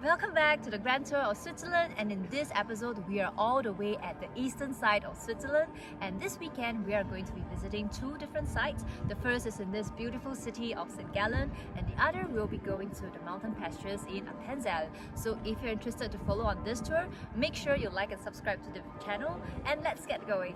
Welcome back to the Grand Tour of Switzerland, and in this episode we are all the way at the eastern side of Switzerland, and this weekend we are going to be visiting two different sites. The first is in this beautiful city of St Gallen, and the other will be going to the mountain pastures in Appenzeller. So if you're interested to follow on this tour, make sure you like and subscribe to the channel, and let's get going.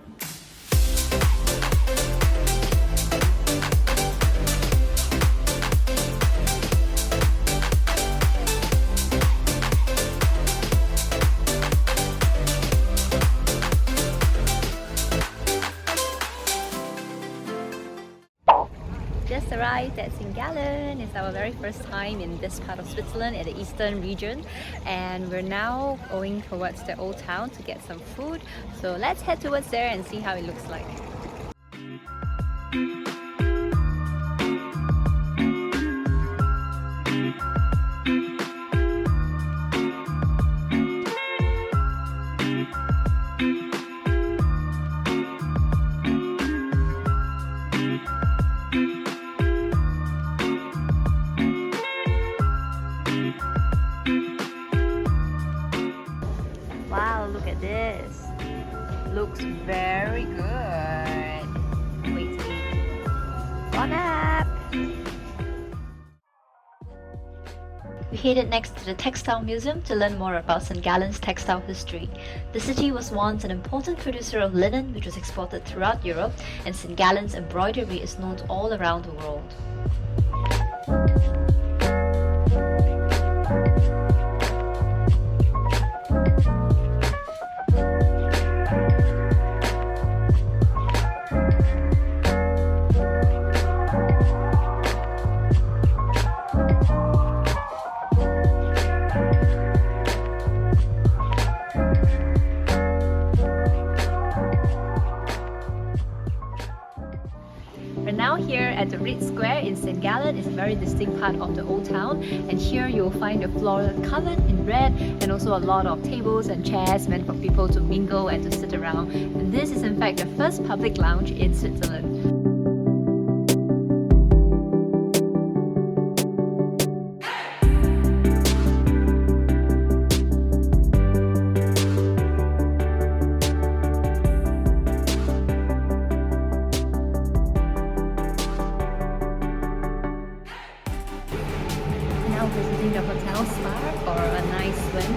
Just arrived at St Gallen. It's our very first time in this part of Switzerland, at the eastern region, and we're now going towards the old town to get some food. So let's head towards there and see how it looks like. Wow, look at this. Looks very good. Wait to eat. Bon app! We headed next to the Textile Museum to learn more about St Gallen's textile history. The city was once an important producer of linen, which was exported throughout Europe, and St Gallen's embroidery is known all around the world. We're now here at the Red Square in St Gallen. It's a very distinct part of the old town, and here you'll find the floor covered in red, and also a lot of tables and chairs meant for people to mingle and to sit around. And this is in fact the first public lounge in Switzerland. Visiting the hotel spa for a nice swim.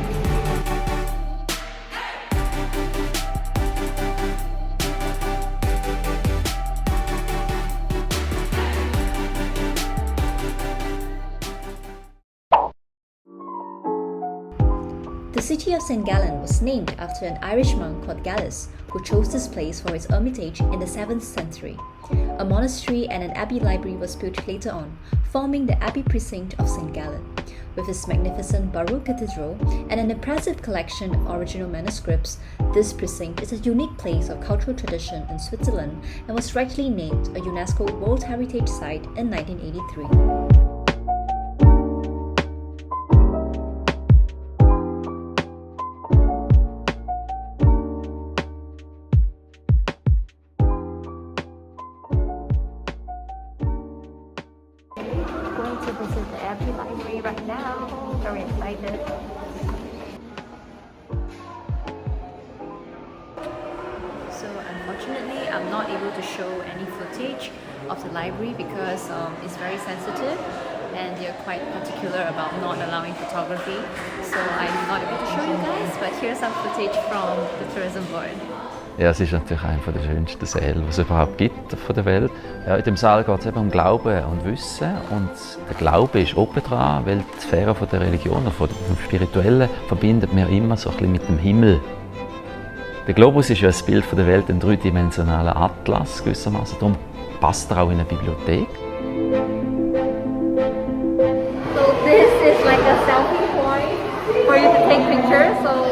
The city of St Gallen was named after an Irish monk called Gallus, who chose this place for his hermitage in the 7th century. A monastery and an abbey library was built later on, forming the Abbey Precinct of St Gallen. With its magnificent Baroque cathedral and an impressive collection of original manuscripts, this precinct is a unique place of cultural tradition in Switzerland and was rightly named a UNESCO World Heritage Site in 1983. To visit the Abbey library right now. Very excited. So unfortunately, I'm not able to show any footage of the library because it's very sensitive and they're quite particular about not allowing photography. So I'm not able to show you guys, but here's some footage from the tourism board. Ja, es ist natürlich einer der schönsten Säle, die es überhaupt gibt von der Welt. Ja, in dem Saal geht es eben um Glauben und Wissen. Und der Glaube ist oben dran, weil die Sphäre von der Religion, vom Spirituellen, verbindet man immer so ein bisschen mit dem Himmel. Der Globus ist ja ein Bild von der Welt, ein dreidimensionaler Atlas gewissermaßen. Darum passt er auch in eine Bibliothek. So this is like a selfie point for you to take pictures. So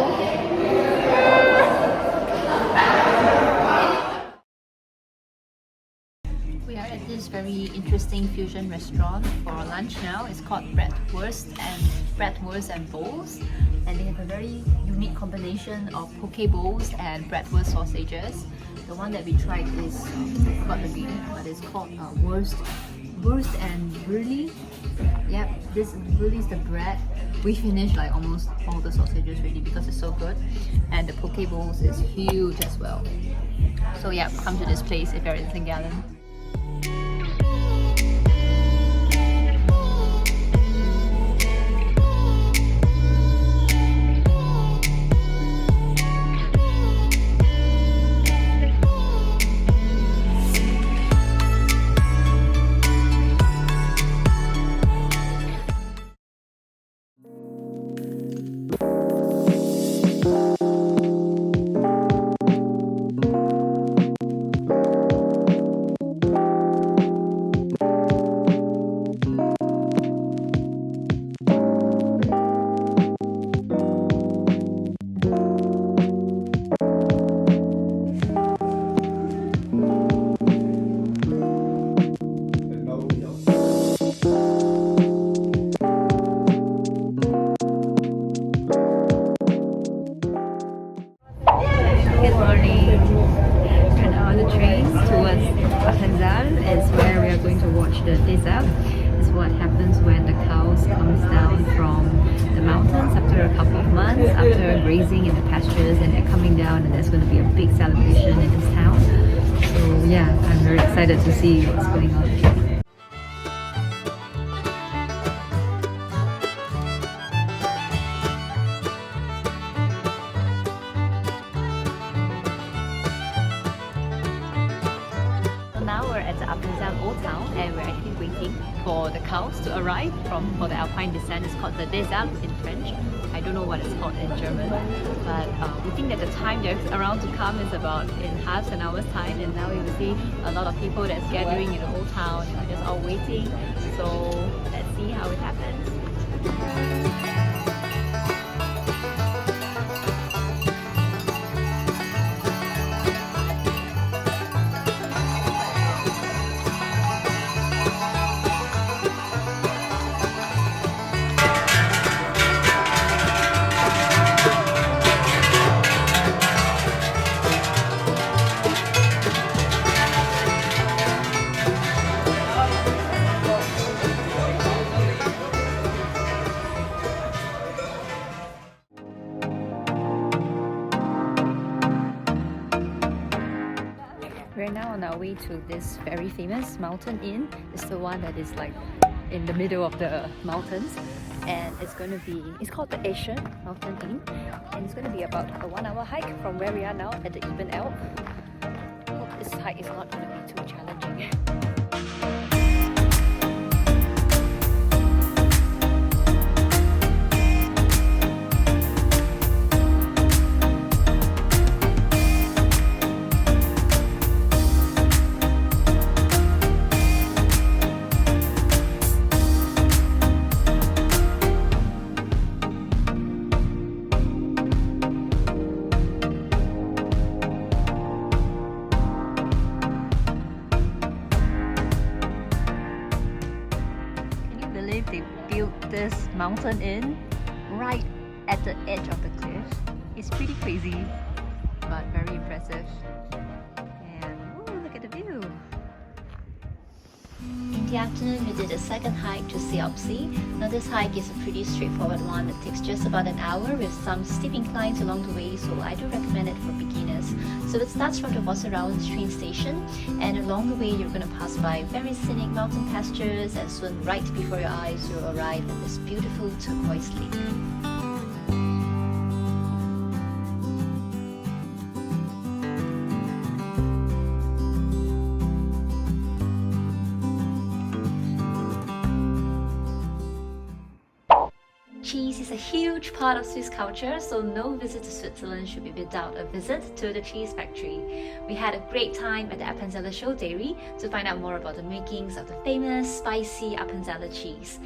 we are at this very interesting fusion restaurant for lunch now. It's called Bratwust and bowls, and they have a very unique combination of poke bowls and Bratwust sausages. The one that we tried is, I forgot the name, but it's called Wurst Bratwust and Burley. Yep, this Burley is the bread. We finished like almost all the sausages already because it's so good. And the poke bowls is huge as well. So yeah, come to this place if you're in St Gallen. Good morning. We're now on the train towards Appenzeller is where we are going to watch the Daytrip. It's what happens when the cows comes down from the mountains after a couple of months, after grazing in the pastures, and they're coming down, and there's going to be a big celebration in this town. So yeah, I'm very excited to see what's going on. Now we're at the Appenzeller Old Town and we're actually waiting for the cows to arrive for the Alpine descent. It's called the Daytrip in French. I don't know what it's called in German, but we think that the time they're around to come is about in half an hour's time, and now we will see a lot of people that's gathering in the Old Town and we're just all waiting. So let's see how it happens. We're now on our way to this very famous mountain inn. It's the one that is like in the middle of the mountains, and it's called the Aescher Mountain Inn, and it's going to be about a 1-hour hike from where we are now at the Alp. Hope this hike is not going to be too challenging. They built this mountain inn right at the edge of the cliff. It's pretty crazy, but very impressive. And ooh, look at the view! In the afternoon, we did a second hike to Seealpsee. Now this hike is a pretty straightforward one. It takes just about an hour with some steep inclines along the way, so I do recommend it for beginners. So it starts from the Wasserauens train station, and along the way you're going to pass by very scenic mountain pastures, and soon right before your eyes you'll arrive at this beautiful turquoise lake. Cheese is a huge part of Swiss culture, so no visit to Switzerland should be without a visit to the cheese factory. We had a great time at the Appenzeller show dairy to find out more about the makings of the famous spicy Appenzeller cheese.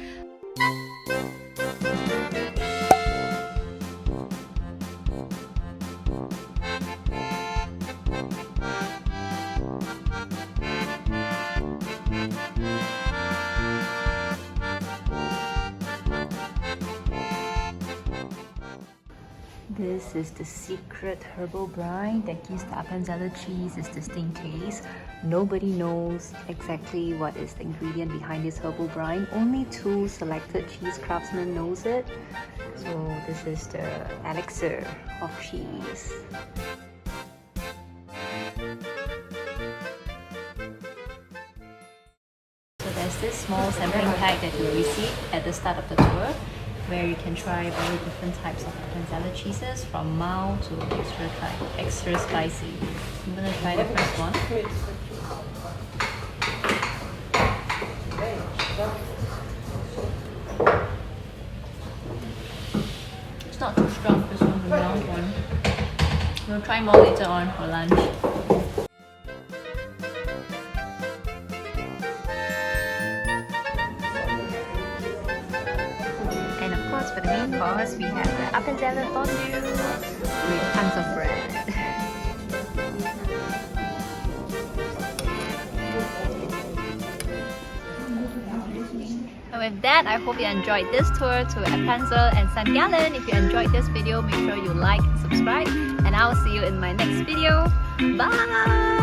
This is the secret herbal brine that gives the Appenzeller cheese its distinct taste. Nobody knows exactly what is the ingredient behind this herbal brine. Only 2 selected cheese craftsmen knows it. So this is the elixir of cheese. So there's this small sampling pack that you receive at the start of the tour, where you can try very different types of Appenzeller cheeses, from mild to extra spicy. I'm gonna try the first one. It's not too strong, this one's a mild one. We'll try more later on for lunch. For the main course, we have the Appenzeller fondue with tons of bread. And with that, I hope you enjoyed this tour to Appenzell and St Gallen. If you enjoyed this video, make sure you like and subscribe, and I'll see you in my next video. Bye!